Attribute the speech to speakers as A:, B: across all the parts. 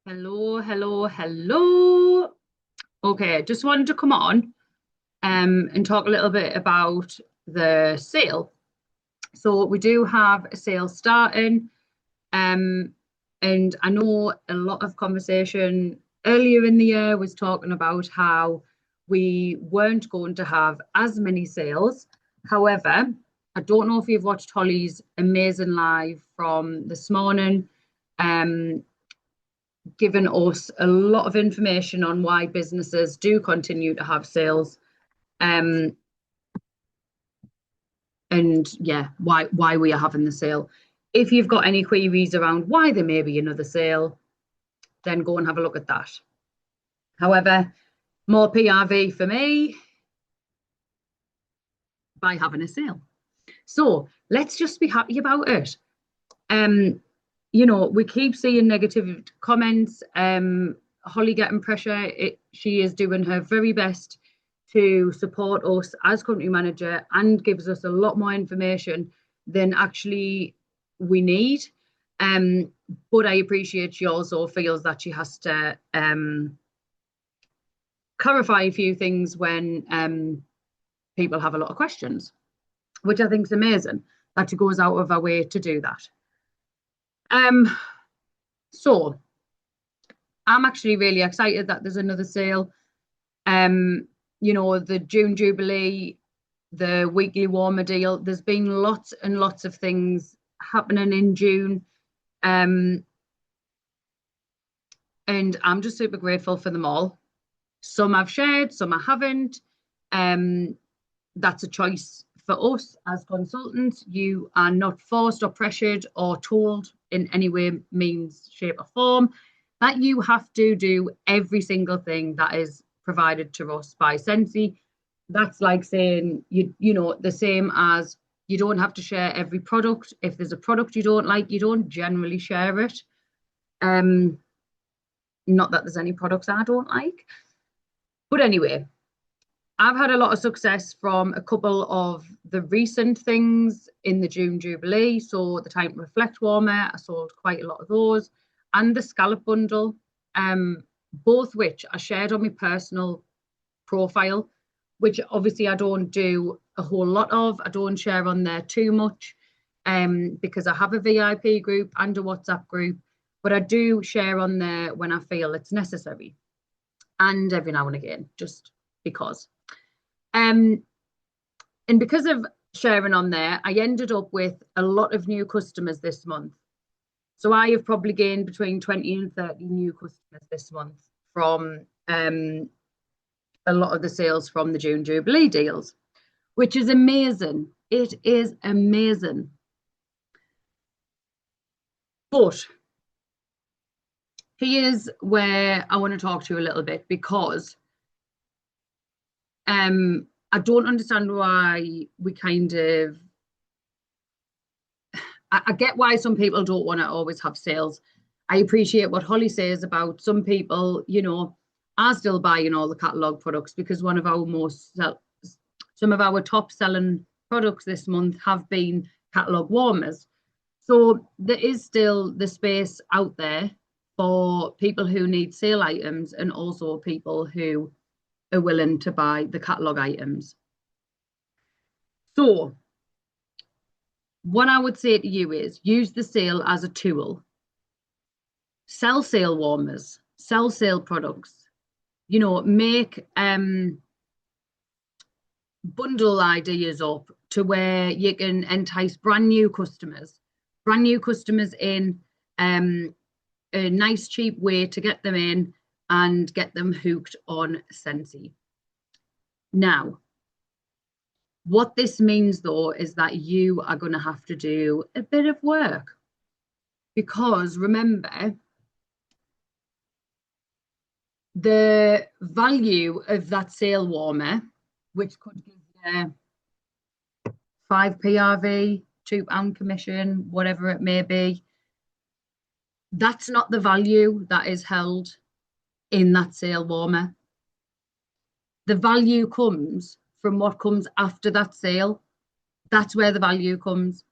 A: Hello, hello, hello. Okay, just wanted to come on and talk a little bit about the sale. So we do have a sale starting, um, and I know a lot of conversation earlier in the year was talking about how we weren't going to have as many sales. However, I don't know if you've watched Holly's amazing live from this morning. Um, Given us a lot of information on why businesses do continue to have sales, um, and yeah, why we are having the sale. If you've got any queries around why there may be another sale, then go and have a look at that. However, more PRV for me by having a sale. So let's just be happy about it. Um, we keep seeing negative comments. Holly getting pressure. She is doing her very best to support us as country manager and gives us a lot more information than actually we need. But I appreciate she also feels that she has to clarify a few things when people have a lot of questions, which I think is amazing that she goes out of her way to do that. Um, so I'm actually really excited that there's another sale. The June Jubilee, the weekly warmer deal. There's been lots and lots of things happening in June. And I'm just super grateful for them all. Some I've shared, some I haven't. That's a choice for us as consultants. You are not forced or pressured or told in any way, means, shape, or form that you have to do every single thing that is provided to us by Scentsy. That's like saying the same as you don't have to share every product. If there's a product you don't like, you don't generally share it. Not that there's any products I don't like. But anyway, I've had a lot of success from a couple of the recent things in the June Jubilee. So the Time to Reflect Warmer, I sold quite a lot of those, and the Scallop Bundle, both which are shared on my personal profile, which obviously I don't do a whole lot of. I don't share on there too much, because I have a VIP group and a WhatsApp group, but I do share on there when I feel it's necessary, and every now and again, just because. Um, and because of sharing on there, I ended up with a lot of new customers this month. So I have probably gained between 20 and 30 new customers this month from a lot of the sales from the June Jubilee deals, which is amazing. It is amazing. But here's where I want to talk to you a little bit, because I don't understand why we kind of I get why some people don't want to always have sales. I appreciate what Holly says about some people, are still buying all the catalogue products, because some of our top selling products this month have been catalogue warmers. So there is still the space out there for people who need sale items and also people who are willing to buy the catalogue items. So what I would say to you is use the sale as a tool. Sell sale warmers, sell sale products, make bundle ideas up to where you can entice brand new customers in, a nice cheap way to get them in and get them hooked on Scentsy. Now, what this means though is that you are going to have to do a bit of work, because remember, the value of that sale warmer, which could give you 5 PRV, £2 commission, whatever it may be, that's not the value that is held in that sale warmer. The value comes from what comes after that sale. That's where the value comes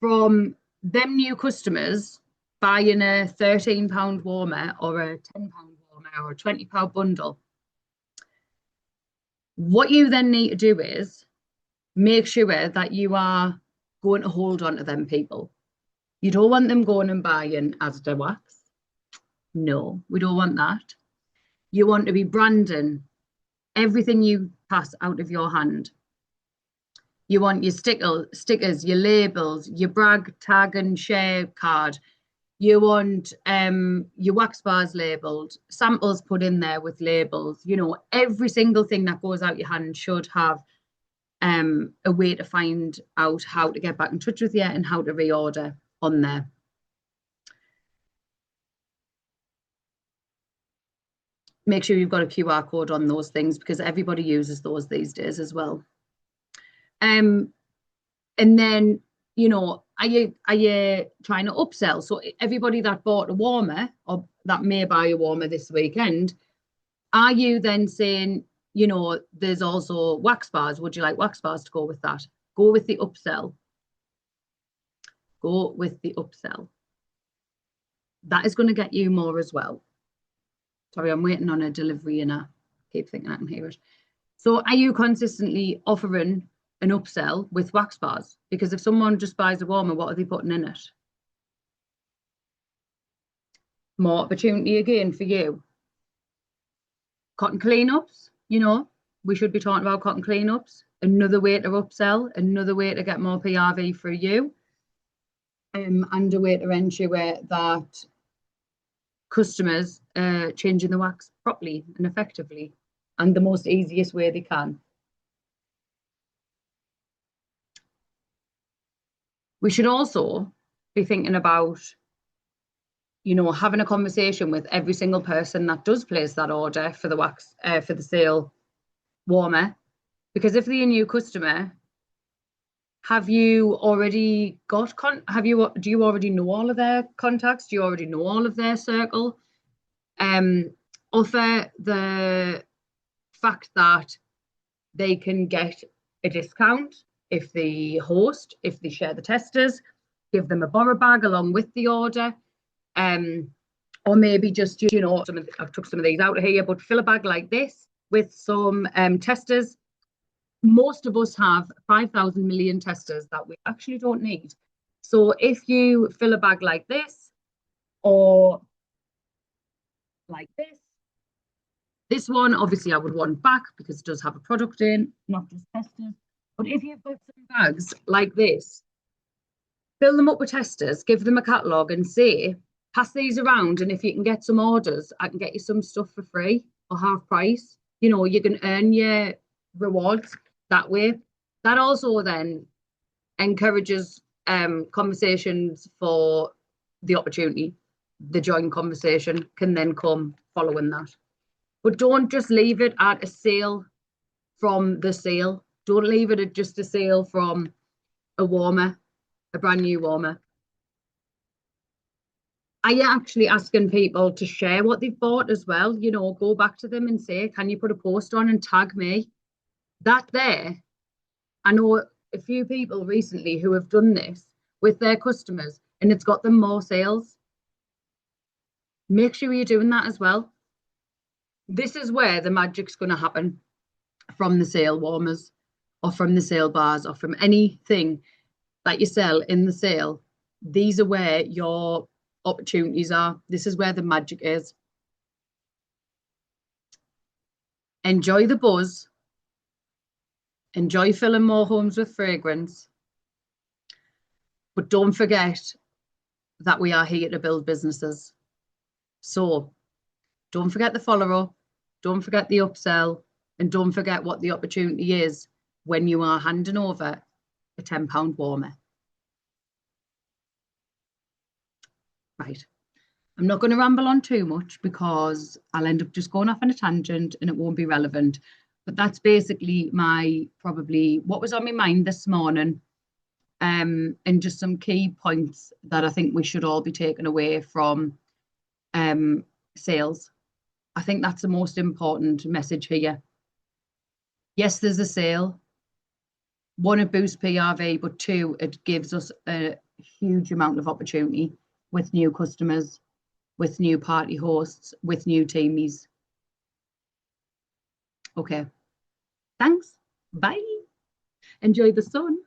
A: from. Them new customers buying a £13 warmer or a £10 warmer or a £20 bundle. What you then need to do is make sure that you are going to hold on to them people. You don't want them going and buying Asda wax. No, we don't want that. You want to be branding everything you pass out of your hand. You want your stickers, your labels, your brag, tag and share card. You want your wax bars labeled, samples put in there with labels. You know, every single thing that goes out your hand should have a way to find out how to get back in touch with you and how to reorder on there. Make sure you've got a QR code on those things because everybody uses those these days as well. And then, you know, are you trying to upsell? So everybody that bought a warmer or that may buy a warmer this weekend, are you then saying, you know, there's also wax bars? Would you like wax bars to go with that? Go with the upsell. Go with the upsell. That is going to get you more as well. Sorry, I'm waiting on a delivery and I keep thinking I can hear it. So are you consistently offering an upsell with wax bars? Because if someone just buys a warmer, what are they putting in it? More opportunity again for you. Cotton cleanups, you know, we should be talking about cotton cleanups. Another way to upsell, another way to get more PRV for you. And a way to ensure that customers are changing the wax properly and effectively and the most easiest way they can. We should also be thinking about, you know, having a conversation with every single person that does place that order for the wax, for the sale warmer. Because if they're a new customer, have you already got, do you already know all of their contacts? Do you already know all of their circle? Offer the fact that they can get a discount if they host, if they share the testers, give them a borrow bag along with the order. Or maybe just, you know, I've took some of these out of here, but fill a bag like this with some testers. Most of us have 5,000 million testers that we actually don't need. So if you fill a bag like this or like this one, obviously I would want back because it does have a product in, not just testers. But if you've got some bags like this, fill them up with testers, give them a catalogue and say, pass these around. And if you can get some orders, I can get you some stuff for free or half price. You know, you can earn your rewards that way. That also then encourages conversations for the opportunity. The joint conversation can then come following that. But don't just leave it at a sale from the sale. Don't leave it at just a sale from a warmer, a brand new warmer. Are you actually asking people to share what they've bought as well? You know, go back to them and say, can you put a post on and tag me? That there, I know a few people recently who have done this with their customers and it's got them more sales. Make sure you're doing that as well. This is where the magic's going to happen from the sale warmers or from the sale bars or from anything that you sell in the sale. These are where your opportunities are. This is where the magic is. Enjoy the buzz. Enjoy filling more homes with fragrance. But don't forget that we are here to build businesses. So don't forget the follow-up, don't forget the upsell, and don't forget what the opportunity is when you are handing over a £10 warmer. Right. I'm not going to ramble on too much because I'll end up just going off on a tangent and it won't be relevant. But that's basically probably what was on my mind this morning. And just some key points that I think we should all be taking away from sales. I think that's the most important message here. Yes, there's a sale. One, it boosts PRV, but two, it gives us a huge amount of opportunity with new customers, with new party hosts, with new teamies. Okay. Thanks. Bye. Enjoy the sun.